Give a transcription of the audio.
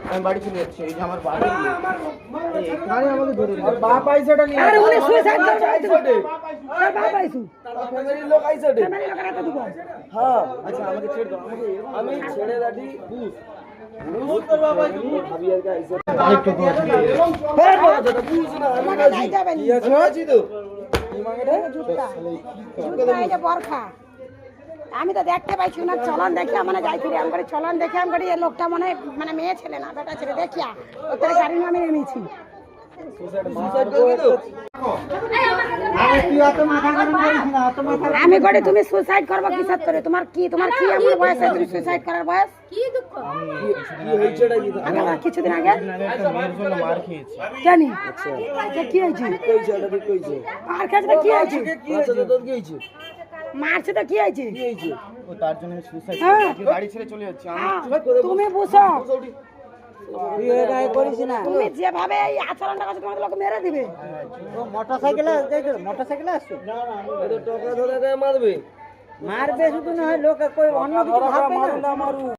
আমি বাড়ি চলে যাচ্ছি, এই যে আমার বাড়ি এখানে আমাকে ধরে দিল। বাপ আইছেটা নিয়ে আরে উনি সুইসাইড করছে আইছে তার বাপ আইছে ফ্যামিলির লোক আইছেটা ফ্যামিলি লোকের হাতে দিব। হ্যাঁ আচ্ছা আমাকে ছেড়ে দাও, আমি ছেড়ে দাদি বুঝ বুঝ তোর বাবা ভাবি আর কে আইছে আরেকটু দোয়া ছিল। বের করে দাদা বুঝ না আমি আমাকে যাই যাবেন কি আছে আছি তো কি মাগে রে জুতা জুতা এই যে বরখা আমি তো দেখতে পাইছি না চলন দেখে মানে যাইছিলি আমি করে চলন দেখে আমি করে এই লোকটা মানে মেয়ে ছেলে না বেটা ছেলে দেখিয়া ওদের গাড়ি নামে নেমেছি সুসাইড করবি তো আমি করে তুমি সুসাইড করবো কিসের করে তোমার কি আমার বয়স তুমি সুসাইড করার বয়স কি দুঃখ কি হইছেটা কি আগে কিছুদিন আগে একটা মেয়ের জন্য মার খেয়েছি। জানি আচ্ছা কি হয়েছে কইছে এটা কি কইছে মার খেতে কি হয়েছে কি হইছে তোর কি হইছে মারছে তো কি হয়েছে কি হইছে ও তার জন্য আমি সুইসাইড হ্যাঁ। করেছি, বাড়ি ছেড়ে চলে যাচ্ছি। আমি তুমি বুঝো বিয়ে গায় করিস না তুমি যেভাবে এই আচরণটা করছো তোমাকে লোক মেরে দিবে মোটরসাইকেলে আসছো এটা টাকা ধরে গায়ে মারবে মারবে শুধু না লোকে কই অন্য কিছু ভাববে না